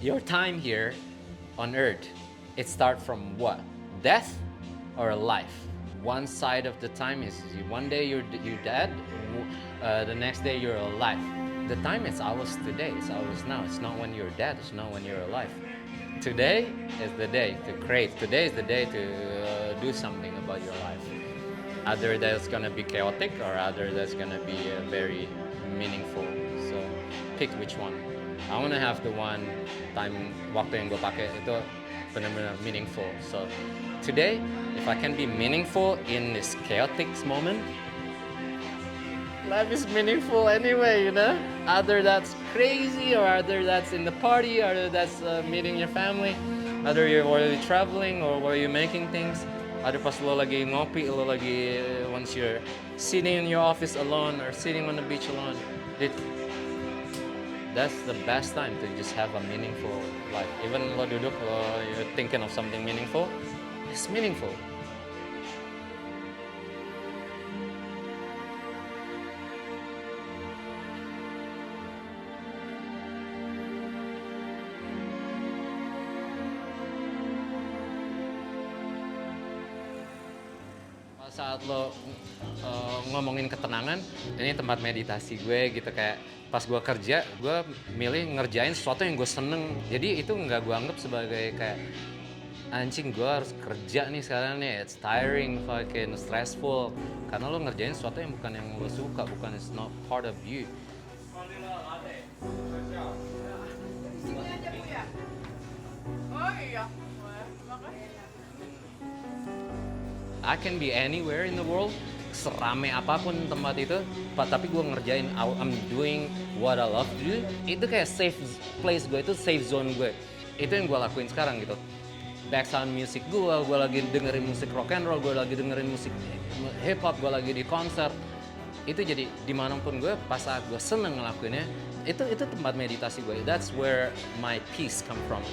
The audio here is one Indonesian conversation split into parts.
Your time here on earth, it starts from what? Death or life? One side of the time is one day you're dead, the next day you're alive. The time is ours today, it's ours now. It's not when you're dead, it's not when you're alive. Today is the day to create. Today is the day to do something about your life. Either that's gonna be chaotic or either that's gonna be very meaningful. So pick which one. I wanna have the one time waktu yang gue pakai itu benar-benar meaningful. So today, if I can be meaningful in this chaotic moment, life is meaningful anyway, you know? Either that's crazy or either that's in the party, or either that's meeting your family, either you're already traveling or where you're making things. Ada pas lo lagi ngopi, lo lagi once you're sitting in your office alone or sitting on the beach alone, that's the best time to just have a meaningful life. Even lo duduk, you're thinking of something meaningful, it's meaningful. Saat lo ngomongin ketenangan, ini tempat meditasi gue gitu. Kayak pas gue kerja, gue milih ngerjain sesuatu yang gue seneng. Jadi itu nggak gue anggap sebagai kayak anjing gue harus kerja nih sekarang nih, it's tiring, fucking stressful. Karena lo ngerjain sesuatu yang bukan yang lo suka, bukan, it's not part of you. Sini aja Bu ya? Oh iya, makasih. I can be anywhere in the world, serame apapun tempat itu, tapi gue ngerjain, I'm doing what I love to do. Itu kayak safe place gue, itu safe zone gue. Itu yang gue lakuin sekarang gitu. Background music gue lagi dengerin musik rock and roll, gue lagi dengerin musik hip hop, gue lagi di konser. Itu jadi dimanapun gue, pas saat gue seneng ngelakuinnya, itu tempat meditasi gue. That's where my peace come from.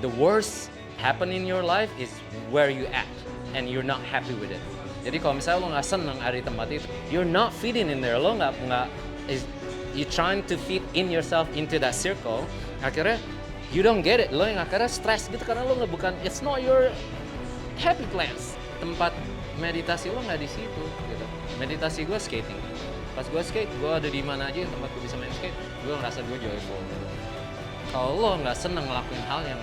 The worst happen in your life is where you at and you're not happy with it. Jadi kalau misalnya lo nggak seneng ada di tempat itu, you're not fitting in there. Lo nggak you trying to fit in yourself into that circle. Akhirnya you don't get it. Lo yang akhirnya stress gitu karena lo nggak, bukan, it's not your happy place. Tempat meditasi lo nggak di situ gitu. Meditasi gue skating. Pas gue skate, gue ada di mana aja yang tempat gue bisa main skate, gue ngerasa gue joyful gitu. Kalau lo nggak seneng ngelakuin hal yang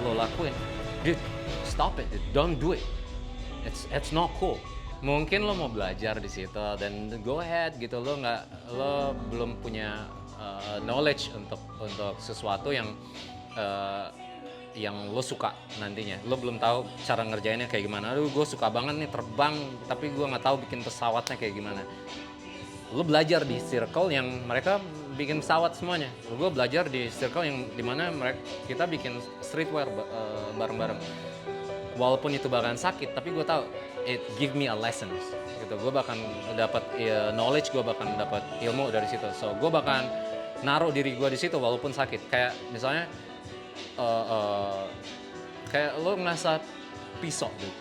lo lakuin, dude, stop it, dude. Don't do it. It's not cool. Mungkin lo mau belajar di situ dan go ahead gitu. Lo belum punya knowledge untuk sesuatu yang lo suka nantinya. Lo belum tahu cara ngerjainnya kayak gimana. Aduh, gue suka banget nih terbang, tapi gue nggak tahu bikin pesawatnya kayak gimana. Lo belajar di circle yang mereka bikin pesawat semuanya. Gue belajar di circle yang dimana kita bikin streetwear bareng-bareng. Walaupun itu bakalan sakit, tapi gue tahu it give me a lessons gitu. Gue bakal dapat knowledge, gue bakal dapat ilmu dari situ. So gue bakal naruh diri gue di situ walaupun sakit. Kayak misalnya kayak lo ngerasa pisau gitu.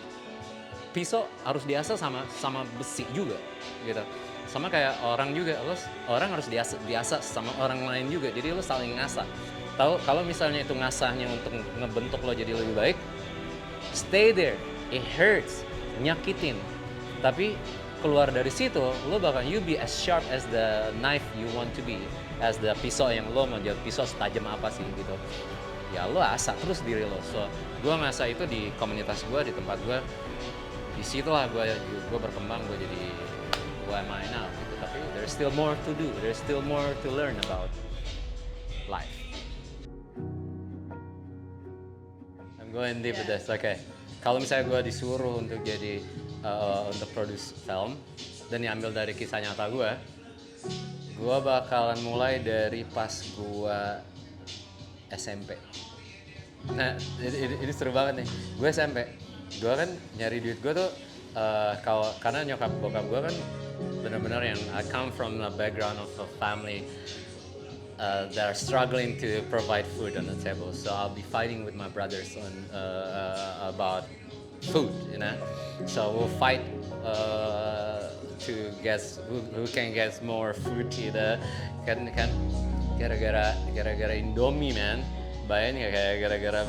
Pisau harus diasah sama besi juga gitu. Sama kayak orang juga, orang harus diasah sama orang lain juga. Jadi lo saling ngasah. Tahu kalau misalnya itu ngasahnya untuk ngebentuk lo jadi lebih baik, stay there, it hurts, nyakitin. Tapi keluar dari situ, lo bakal you be as sharp as the knife you want to be, as the pisau yang lo mau jadi pisau setajam apa sih gitu. Ya lo asah terus diri lo. So gue ngasah itu di komunitas gue, di tempat gue. Di situlah gue berkembang, gue jadi who am I now gitu. Tapi there's still more to do, there's still more to learn about life. Going deep with this, okay. Kalau misalnya gue disuruh untuk jadi untuk produce film dan diambil dari kisah nyata gue bakalan mulai dari pas gue SMP. Nah, ini seru banget nih. Gue SMP, gue kan nyari duit gue tuh karena nyokap bokap gue kan benar-benar yang I come from a background of a family that are struggling to provide food on the table. So I'll be fighting with my brothers on about food, you know. So we'll fight to guess who can get more food gitu. Kan gara-gara Indomie, man. bayangin ya kayak gara-gara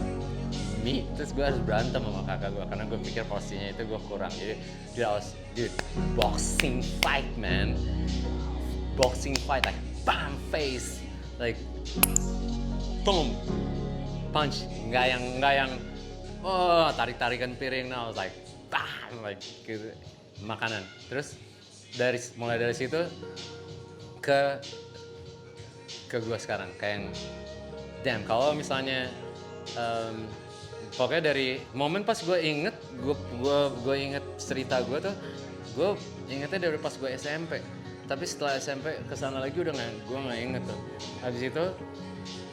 mie terus gue harus berantem sama kakak gue karena gue pikir porsinya itu gue kurang. Jadi dude, boxing fight man, boxing fight like bam face like boom punch, nggak yang oh tarik-tarikan piring. Now I was like bam like gitu makanan. Terus mulai dari situ ke gue sekarang kayak yang damn, kalau misalnya pokoknya dari momen pas gue inget cerita gue tuh, gue ingetnya dari pas gue SMP. Tapi setelah SMP kesana lagi gue nggak inget tuh. Habis itu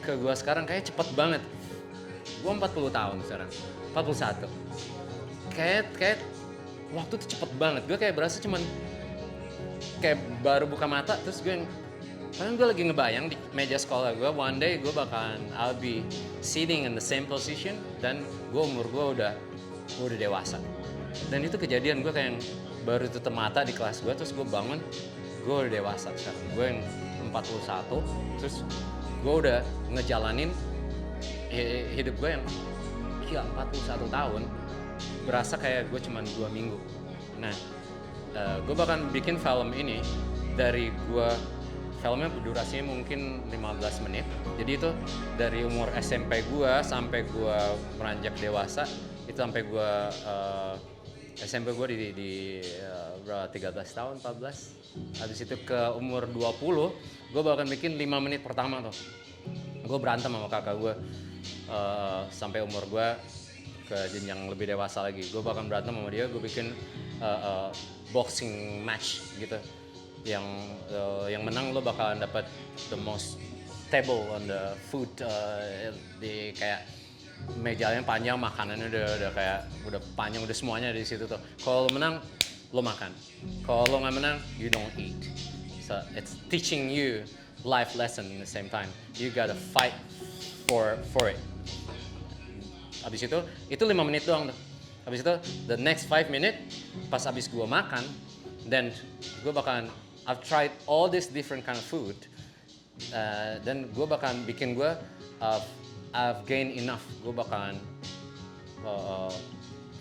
ke gue sekarang kayak cepet banget. Gue 40 tahun sekarang, 41. Kayak waktu tuh cepet banget. Gue kayak berasa cuman kayak baru buka mata terus karena gue lagi ngebayang di meja sekolah gue, one day I'll be sitting in the same position dan umur gue udah dewasa. Dan itu kejadian gue kayak yang baru tutup mata di kelas gue, terus gue bangun, gue udah dewasa sekarang. Gue yang 41, terus gue udah ngejalanin hidup gue yang gila 41 tahun, berasa kayak gue cuma 2 minggu. Nah, gue bahkan bikin film ini dari filmnya durasinya mungkin 15 menit. Jadi itu dari umur SMP gue sampai gue beranjak dewasa, itu sampai gue SMP gue di berapa 13 tahun, 14. Habis itu ke umur 20, gue bahkan bikin 5 menit pertama tuh. Gue berantem sama kakak gue sampai umur gue ke jenjang lebih dewasa lagi. Gue bahkan berantem sama dia, gue bikin boxing match gitu. Yang menang lo bakalan dapat the most table on the food, di kayak mejanya panjang, makanannya udah panjang, udah semuanya di situ tuh. Kalau lo menang lo makan, kalau lo nggak menang you don't eat. So it's teaching you life lesson in the same time. You gotta fight for it. Abis itu 5 menit doang tuh. Abis itu the next 5 minute pas abis gue makan, dan gue bakalan I've tried all this different kind of food, dan gue bakalan bikin I've gained enough. Gue bakalan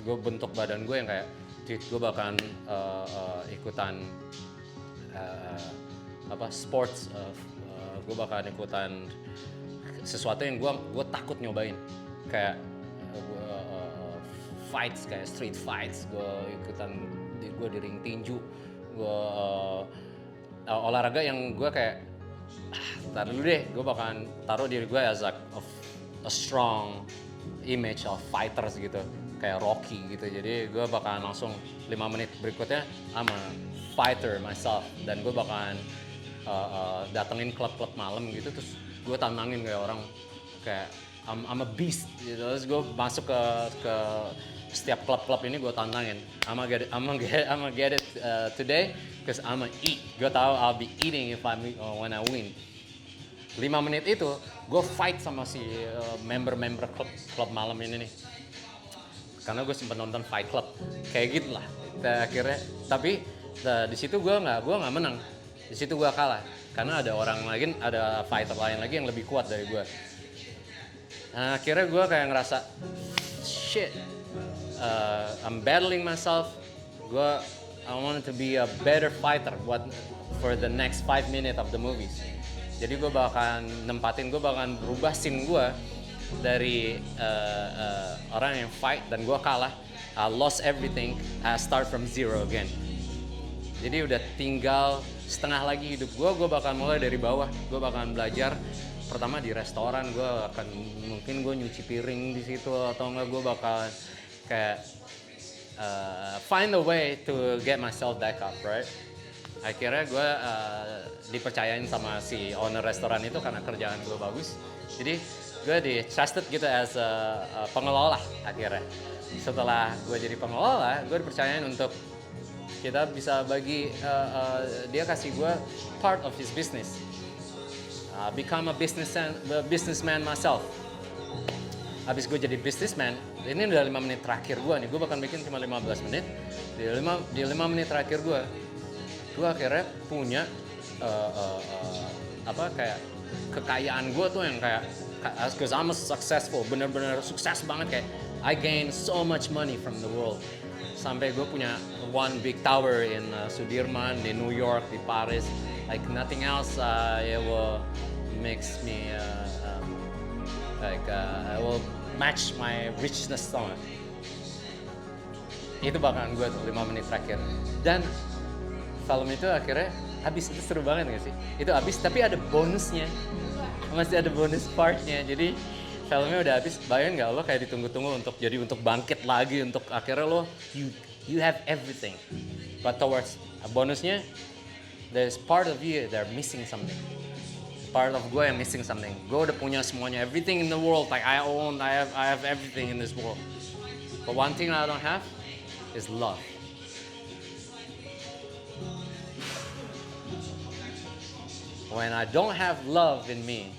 gue bentuk badan gue yang kayak gue bakalan ikutan sports, gue bakalan ikutan sesuatu yang gue takut nyobain, kayak fights, kayak street fights. Gue ikutan, gue di ring tinju, gue olahraga yang gue kayak tar dulu deh, gue bakalan taruh diri gue as a strong image of fighters gitu, kayak Rocky gitu. Jadi gue bakalan langsung 5 menit berikutnya I'm a fighter myself, dan gue bakalan datengin klub-klub malam gitu, terus gue tantangin kayak orang kayak I'm a beast gitu. Terus gue masuk ke setiap klub-klub ini gue tantangin, I'm gonna get it today because I'm gonna eat. Gue tahu I'll be eating when I win. 5 menit itu gue fight sama si member klub malam ini nih, karena gue sempat nonton Fight Club kayak gitu lah. Akhirnya tapi di situ gue nggak menang, di situ gue kalah karena ada fighter lain lagi yang lebih kuat dari gue. Nah, akhirnya gue kayak ngerasa shit, I'm battling myself. I wanted to be a better fighter for the next 5 minutes of the movies. Jadi gue bakalan berubah scene gue dari orang yang fight dan gue kalah. I lost everything, I start from zero again. Jadi udah tinggal setengah lagi hidup gue bakalan mulai dari bawah. Gue bakalan belajar pertama di restoran, mungkin gue nyuci piring di situ, atau enggak gue bakalan kayak find a way to get myself back up, right? Akhirnya gue dipercayain sama si owner restoran itu karena kerjaan gue bagus. Jadi gue di-trusted gitu as a pengelola akhirnya. Setelah gue jadi pengelola, gue dipercayain untuk kita bisa bagi, dia kasih gue part of his business. Become a businessman myself. Habis gue jadi businessman, ini udah 5 menit terakhir gue nih. Gue bahkan bikin cuma 15 menit. Di 5 menit terakhir gue akhirnya punya apa kayak kekayaan gue tuh yang kayak because I'm a successful, bener-bener sukses banget kayak I gain so much money from the world. Sampai gue punya one big tower in Sudirman, di New York, di Paris. Like nothing else it will makes me I will match my richness song. Itu bakalan gue tuh 5 menit terakhir. Dan film itu akhirnya habis, itu seru banget gak sih? Itu habis tapi ada bonusnya. Masih ada bonus partnya. Jadi filmnya udah habis, bayangin nggak lo kayak ditunggu-tunggu untuk bangkit lagi, untuk akhirnya lo you have everything. But towards bonusnya, there's part of you they're missing something. Part of gue yang missing something. Gue udah punya semuanya, everything in the world. Like I have everything in this world. But one thing I don't have is love. When I don't have love in me,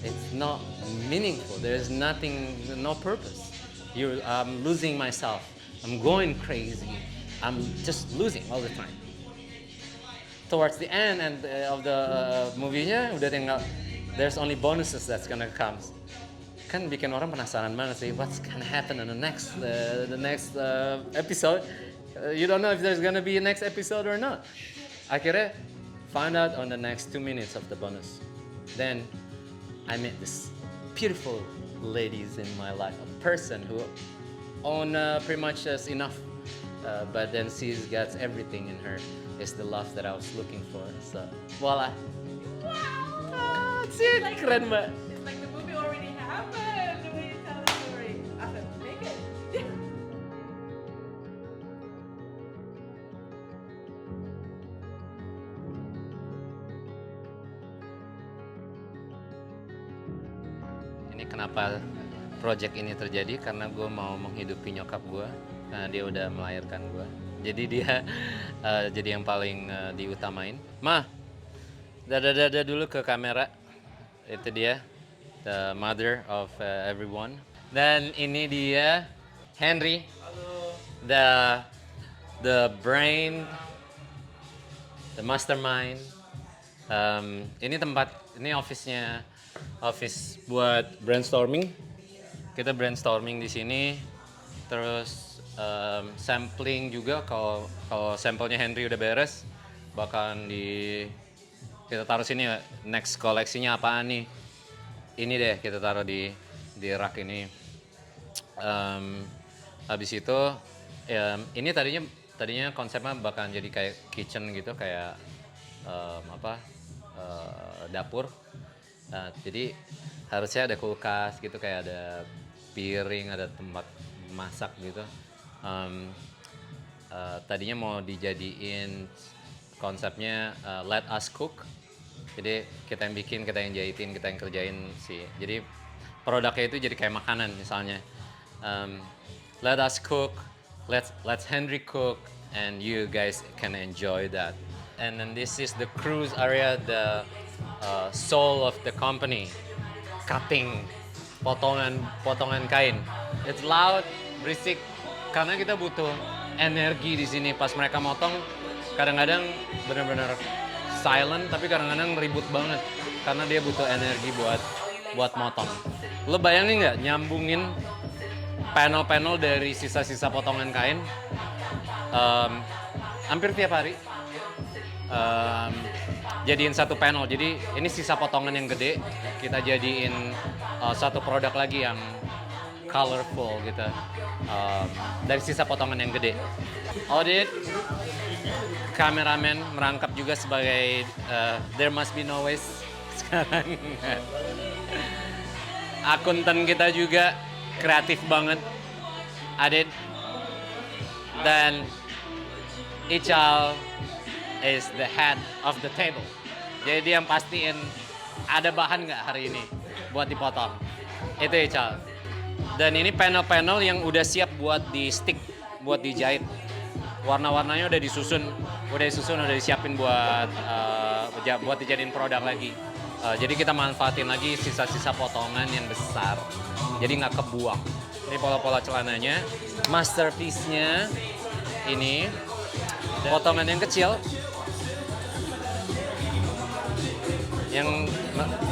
it's not meaningful. There's nothing, no purpose. I'm losing myself. I'm going crazy. I'm just losing all the time. Towards the end of the movie-nya udah tinggal, there's only bonuses that's gonna come. Kan bikin orang penasaran banget sih, what's gonna happen in the next episode. You don't know if there's gonna be a next episode or not. Akhirnya find out on the next 2 minutes of the bonus. Then I met this beautiful ladies in my life, a person who own pretty much is enough, but then she's got everything in her. Is the love that I was looking for. So voila. Wow. That's it. Like, Keren banget. It's like the movie already happened. The way you tell the story. Awesome. Make it. Ini kenapa project ini terjadi, karena gue mau menghidupi nyokap gue, karena dia udah melahirkan gue. Jadi dia jadi yang paling diutamain. Ma, dada dulu ke kamera. Itu dia, the mother of everyone. Dan ini dia Henry, the brain, the mastermind. Ini office buat brainstorming. Kita brainstorming di sini, terus sampling juga. Kalau sampelnya Henry udah beres, bakalan kita taruh sini. Next koleksinya apaan nih? Ini deh kita taruh di rak ini. Habis itu ini tadinya konsepnya bakalan jadi kayak kitchen gitu, kayak dapur. Jadi harusnya ada kulkas gitu, kayak ada piring, ada tempat masak gitu. Tadinya mau dijadiin konsepnya let us cook. Jadi kita yang bikin, kita yang jahitin, kita yang kerjain sih. Jadi produknya itu jadi kayak makanan misalnya. Let us cook, let's Henry cook, and you guys can enjoy that. And then this is the cruise area, the soul of the company. Cutting, potongan kain. It's loud, berisik, karena kita butuh energi di sini. Pas mereka motong, kadang-kadang benar-benar silent, tapi kadang-kadang ribut banget karena dia butuh energi buat motong. Lo bayangin nggak nyambungin panel-panel dari sisa-sisa potongan kain hampir tiap hari, jadiin satu panel. Jadi ini sisa potongan yang gede, kita jadiin satu produk lagi yang colorful gitu, dari sisa potongan yang gede. Audit, kameramen merangkap juga sebagai there must be no waste sekarang. Akuntan kita juga kreatif banget, Adit. Dan Ical is the head of the table. Jadi dia yang pastiin ada bahan nggak hari ini buat dipotong. Itu Ical. Dan ini panel-panel yang udah siap buat di stick, buat dijahit. Warna-warnanya udah disusun, udah disiapin buat dijadiin produk lagi. Jadi kita manfaatin lagi sisa-sisa potongan yang besar, jadi nggak kebuang. Ini pola-pola celananya, masterpiece-nya ini potongan yang kecil. yang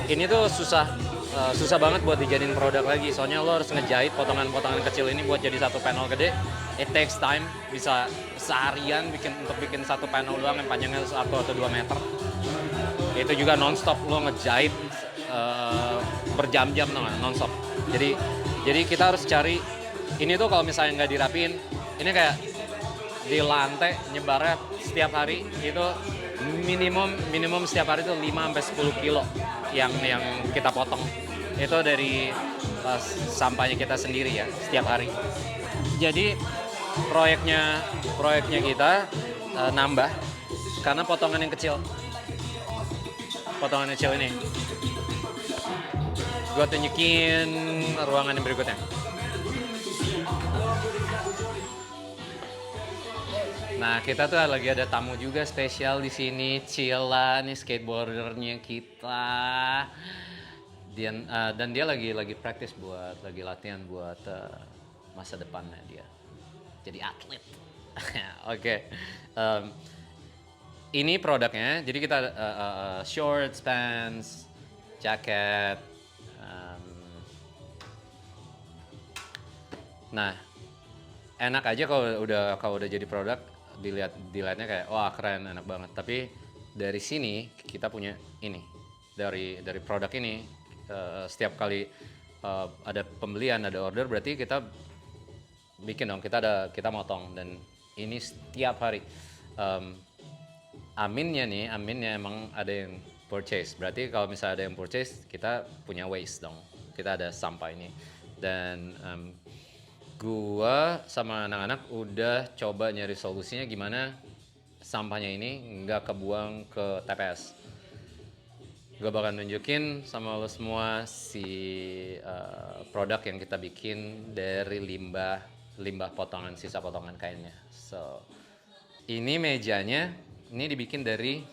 ini tuh susah banget buat dijadiin produk lagi. Soalnya lo harus ngejahit potongan-potongan kecil ini buat jadi satu panel gede. It takes time, bisa seharian untuk bikin satu panel doang yang panjangnya 1 atau 2 meter. Itu juga non-stop lo ngejahit berjam-jam non-stop. Jadi kita harus cari, ini tuh kalau misalnya nggak dirapiin, ini kayak di lantai nyebarnya setiap hari itu minimum setiap hari itu 5-10 kilo yang kita potong. Itu dari sampahnya kita sendiri ya setiap hari. Jadi proyeknya kita nambah karena potongan yang kecil. Potongan kecil ini. Gua tunjukin ruangan yang berikutnya. Nah, kita tuh lagi ada tamu juga spesial di sini, Cila nih skateboardernya kita. Dan dia lagi practice lagi latihan buat masa depannya dia. Jadi atlet. Oke. Ini produknya, jadi kita shorts, pants, jaket. Nah, enak aja kalau udah jadi produk, dilihatnya kayak wah keren, enak banget. Tapi dari sini kita punya ini, dari produk ini setiap kali ada pembelian, ada order, berarti kita bikin dong, kita motong, dan ini setiap hari. Aminnya emang ada yang purchase, berarti kalau misalnya ada yang purchase kita punya waste dong, kita ada sampah ini. Dan gua sama anak-anak udah coba nyari solusinya gimana sampahnya ini nggak kebuang ke TPS. Gue bakal nunjukin sama lo semua produk yang kita bikin dari limbah potongan, sisa potongan kainnya. So, ini mejanya, ini dibikin dari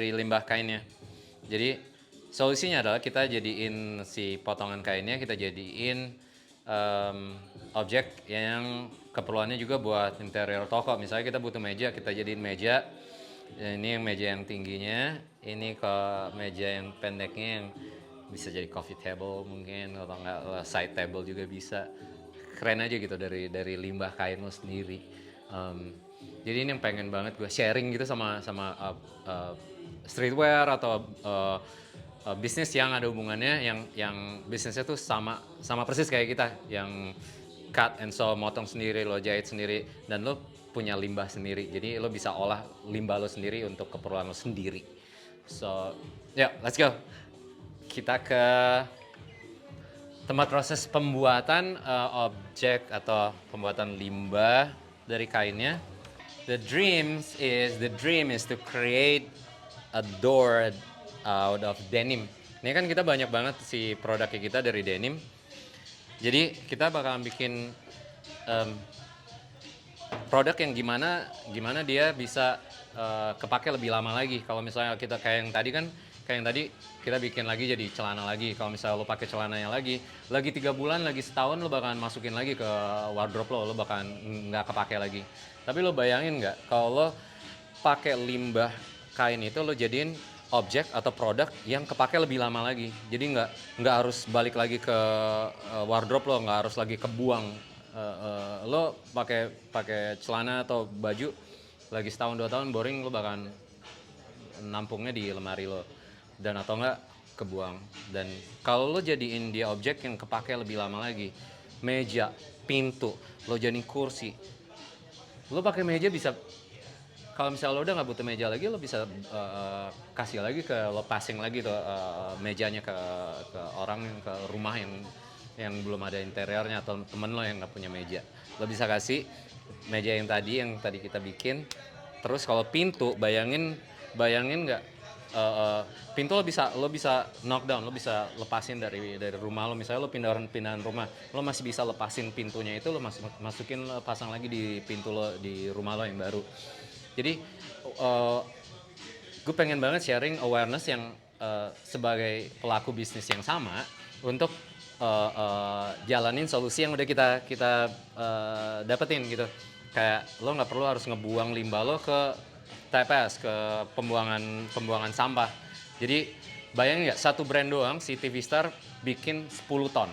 limbah kainnya. Jadi solusinya adalah kita jadiin si potongan kainnya, kita jadiin objek yang keperluannya juga buat interior toko. Misalnya kita butuh meja, kita jadiin meja. Ini yang meja yang tingginya, ini ke meja yang pendeknya yang bisa jadi coffee table mungkin, atau enggak side table juga bisa. Keren aja gitu dari limbah kain lo sendiri. Jadi ini yang pengen banget gue sharing gitu sama streetwear atau bisnis yang ada hubungannya, yang bisnisnya tuh sama persis kayak kita, yang cut and sew, motong sendiri, lo jahit sendiri, dan lo punya limbah sendiri. Jadi lo bisa olah limbah lo sendiri untuk keperluan lo sendiri. So, let's go. Kita ke tempat proses pembuatan objek atau pembuatan limbah dari kainnya. The dream is to create a door out of denim. Ini kan kita banyak banget si produknya kita dari denim. Jadi kita bakalan bikin produk yang gimana dia bisa kepake lebih lama lagi. Kalau misalnya kita kayak yang tadi kita bikin lagi jadi celana lagi. Kalau misalnya lo pakai celananya lagi 3 bulan, lagi setahun, lo bakalan masukin lagi ke wardrobe lo bakalan nggak kepake lagi. Tapi lo bayangin nggak kalau lo pakai limbah kain itu lo jadiin objek atau produk yang kepake lebih lama lagi. Jadi nggak harus balik lagi ke wardrobe lo, nggak harus lagi kebuang. Lo pakai celana atau baju lagi setahun 2 tahun boring, lo bakalan nampungnya di lemari lo, dan atau enggak kebuang. Dan kalau lo jadiin dia objek yang kepake lebih lama lagi, meja, pintu, lo jadiin kursi, lo pakai meja bisa, kalau misalnya lo udah nggak butuh meja lagi, lo bisa kasih lagi lo passing lagi tuh mejanya ke orang, ke rumah yang belum ada interiornya, atau temen lo yang nggak punya meja, lo bisa kasih meja yang tadi kita bikin. Terus kalau pintu, bayangin nggak, pintu lo bisa knock down, lo bisa lepasin dari rumah lo. Misalnya lo pindahan rumah, lo masih bisa lepasin pintunya itu, lo masukin, lo pasang lagi di pintu lo di rumah lo yang baru. Jadi gue pengen banget sharing awareness yang sebagai pelaku bisnis yang sama untuk jalanin solusi yang udah kita dapetin gitu. Kayak lo nggak perlu harus ngebuang limbah lo ke TPS, ke pembuangan sampah. Jadi bayangin nggak, satu brand doang si TV Star bikin 10 ton.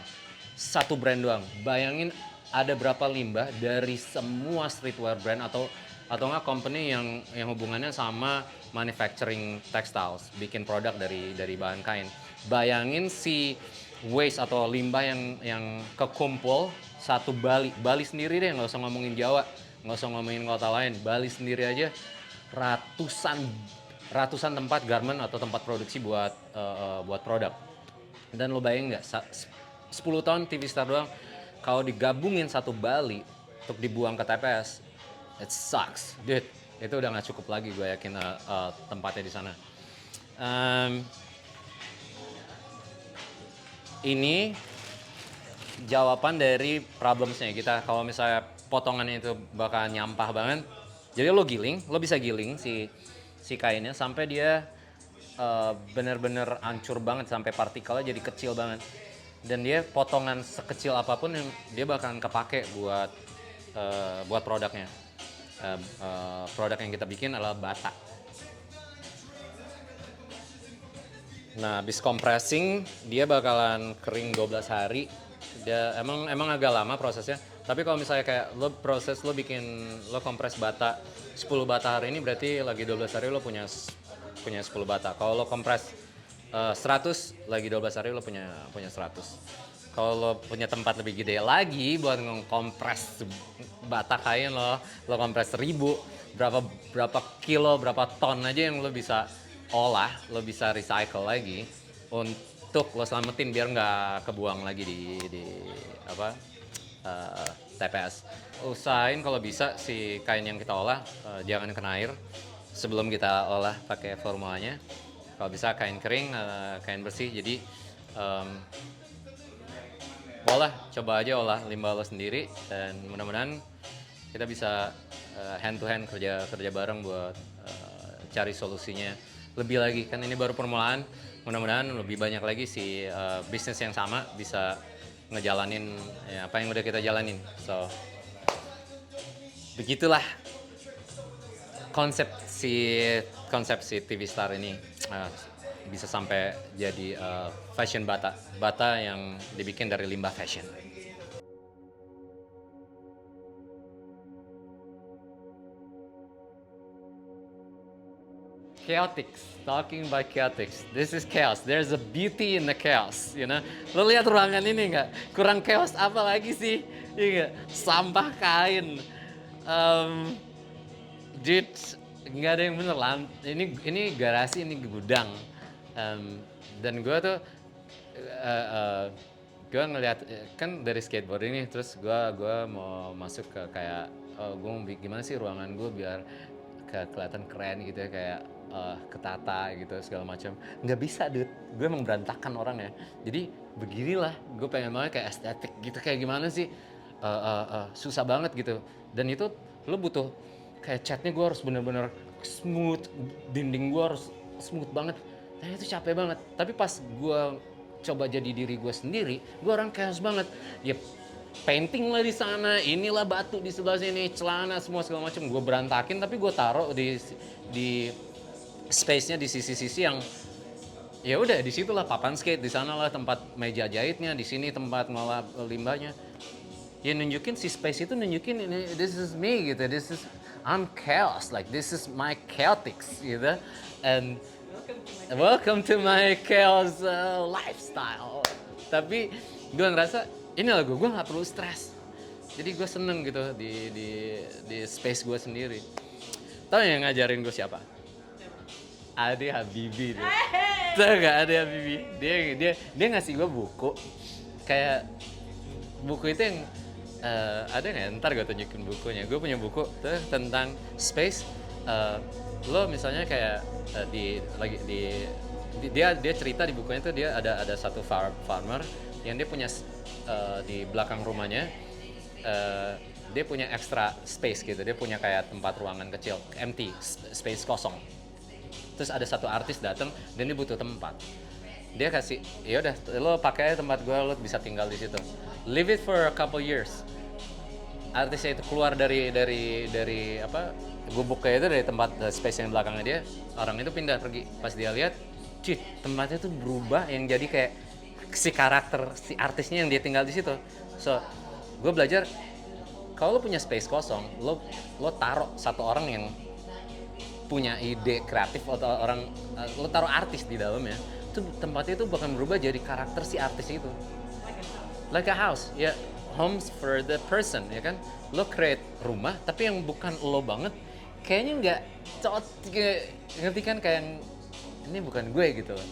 Satu brand doang. Bayangin ada berapa limbah dari semua streetwear brand atau nggak company yang hubungannya sama manufacturing textiles, bikin produk dari bahan kain. Bayangin si waste atau limbah yang kekumpul satu Bali sendiri deh, nggak usah ngomongin Jawa, nggak usah ngomongin kota lain, Bali sendiri aja ratusan tempat garment atau tempat produksi buat produk. Dan lo bayangin nggak, 10 tahun TV Star doang, kalau digabungin satu Bali untuk dibuang ke TPS, it sucks, dude. Itu udah nggak cukup lagi, gue yakin tempatnya di sana. Ini jawaban dari problemsnya kita. Kalau misalnya potongannya itu bakal nyampah banget, jadi lo bisa giling si kainnya sampai dia bener-bener hancur banget, sampai partikelnya jadi kecil banget. Dan dia potongan sekecil apapun dia bakalan kepake buat produknya. Produk yang kita bikin adalah bata. Nah, habis compressing dia bakalan kering 12 hari. Dia emang agak lama prosesnya. Tapi kalau misalnya kayak lo kompres bata 10 bata hari ini, berarti lagi 12 hari lo punya 10 bata. Kalau lo kompres 100, lagi 12 hari lo punya 100. Kalau lo punya tempat lebih gede lagi buat ngkompres bata kain, lo kompres 1000, berapa kilo, berapa ton aja yang lo bisa olah, lo bisa recycle lagi untuk lo selamatin biar nggak kebuang lagi di TPS. Usahain kalau bisa si kain yang kita olah jangan kena air sebelum kita olah pakai formulanya. Kalau bisa kain kering, kain bersih. Jadi coba aja olah limbah lo sendiri, dan mudah-mudahan kita bisa hand to hand kerja bareng buat cari solusinya lebih lagi. Kan ini baru permulaan, mudah-mudahan lebih banyak lagi si bisnis yang sama bisa ngejalanin apa yang udah kita jalanin. So begitulah konsep si TV Star ini bisa sampai jadi fashion bata yang dibikin dari limbah fashion. Chaotix, talking about chaotix. This is chaos. There's a beauty in the chaos, you know. Lo lihat ruangan ini nggak? Kurang chaos apa lagi sih? Iya, sampah kain. Dude, nggak ada yang bener lah. Ini garasi, ini gudang. Dan gue tuh, gue ngeliat kan dari skateboard ini, terus gue mau masuk ke kayak, gue mau gimana sih ruangan gue biar kelihatan keren gitu ya, kayak ketata gitu segala macam. Nggak bisa, dude. Gue emang berantakan orangnya. Jadi beginilah, gue pengen banget kayak estetik gitu, kayak gimana sih? Susah banget gitu. Dan itu lo butuh kayak catnya gue harus bener-bener smooth, dinding gue harus smooth banget. Dan itu capek banget. Tapi pas gue coba jadi diri gue sendiri, gue orang chaos banget. Ya painting lah di sana, inilah batu di sebelah sini, celana semua segala macam gue berantakin, tapi gue taruh di space-nya di sisi-sisi yang ya udah, di situlah papan skate, di sanalah tempat meja jahitnya, di sini tempat ngolah limbahnya. Ya nunjukin si space itu, nunjukin ini, this is me gitu, I'm chaos, like this is my chaotix gitu. And welcome to my chaos lifestyle. Tapi gue ngerasa inilah gue nggak perlu stres. Jadi gue seneng gitu di space gue sendiri. Tahu yang ngajarin gue siapa? Ade Habibie tuh. Tahu gak Ade Habibie? Dia ngasih gue buku. Kayak buku itu yang ada nggak? Ntar gue tunjukin bukunya. Gue punya buku tuh tentang space. Lo misalnya kayak dia cerita di bukunya tuh, dia ada satu farmer yang dia punya di belakang rumahnya, dia punya extra space gitu. Dia punya kayak tempat ruangan kecil, empty space kosong. Terus ada satu artis datang dan dia butuh tempat. Dia kasih, ya udah lo pakai tempat gue, lo bisa tinggal di situ. Leave it for a couple years. artisnya itu keluar dari apa gubuknya itu, dari tempat space yang belakangnya dia, orang itu pindah pergi. Pas dia lihat, cuy, tempatnya tuh berubah yang jadi kayak si karakter si artisnya yang dia tinggal di situ. So gue belajar, kalau lo punya space kosong, lo taruh satu orang yang punya ide kreatif, atau orang lo taruh artis di dalamnya, tuh tempatnya itu bahkan berubah jadi karakter si artis itu. Like a house, ya, homes for the person, ya kan? Lo create rumah, tapi yang bukan lo banget, kayaknya nggak cocok, ngerti kan? Kayak ini bukan gue gitu loh.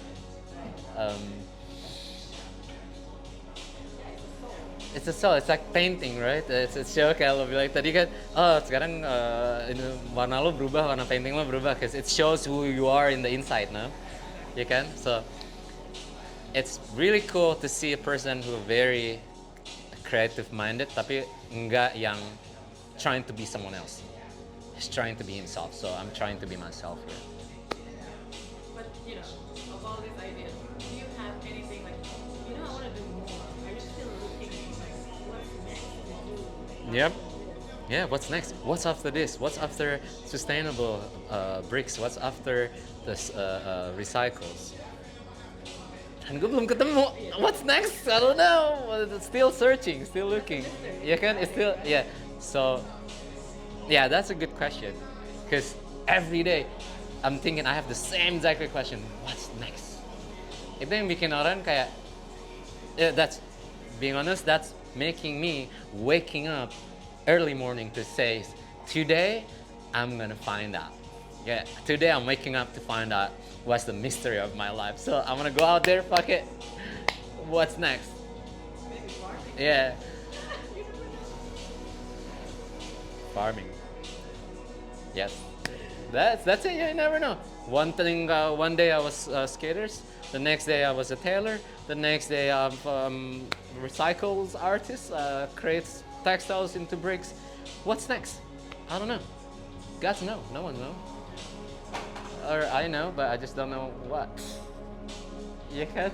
It's a soul, it's like painting, right? It's show kayak lo bilang tadi kan, oh sekarang ini warna lo berubah, warna painting lo berubah, cause it shows who you are in the inside, no? Ya kan? So it's really cool to see a person who very creative minded, tapi enggak yang trying to be someone else. He's trying to be himself, so I'm trying to be myself here. But of all these ideas, do you have anything like, I want to do more? Are you still looking like what's next to do? Yep. Yeah, what's next? What's after this? What's after sustainable bricks? What's after the recycles? Dan gue belum ketemu. What's next? I don't know. Still searching, still looking. Ya kan? It's still, yeah. So, yeah, that's a good question. Because every day, I'm thinking I have the same exact question. What's next? Itu yang bikin orang kayak, that's, being honest, that's making me waking up early morning to say, today, I'm gonna find out. Yeah, today I'm waking up to find out what's the mystery of my life. So I'm gonna go out there, fuck it. What's next? Yeah. Farming. Yes. That's it. You never know. One thing. One day I was skaters. The next day I was a tailor. The next day I'm recycles artist. Creates textiles into bricks. What's next? I don't know. Gotta know. No one knows. Or I know, but I just don't know what. You can?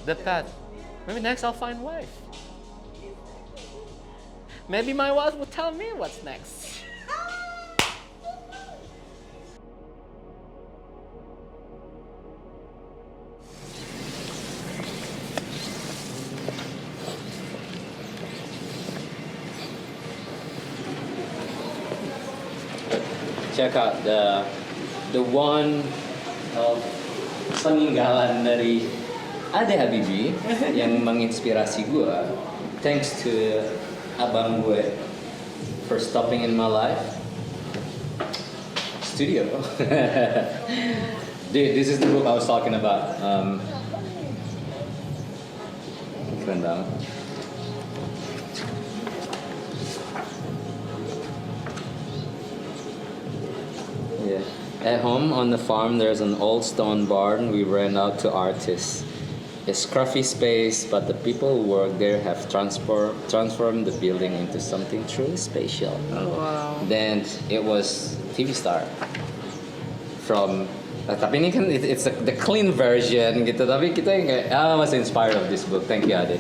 The path. Maybe next I'll find wife. Maybe my wife will tell me what's next. Check out the one of peninggalan dari Ade Habibie yang menginspirasi gue. Thanks to abang gue for stopping in my life. Studio. Dude, this is the book I was talking about. Keren banget. Yeah. At home on the farm, there's an old stone barn we rent out to artists. A scruffy space, but the people who work there have transformed the building into something truly special. Oh wow. Then it was TV Star. From tapi ini kan it's the clean version gitu. Tapi kita yang kayak was inspired of this book. Thank you, Ade.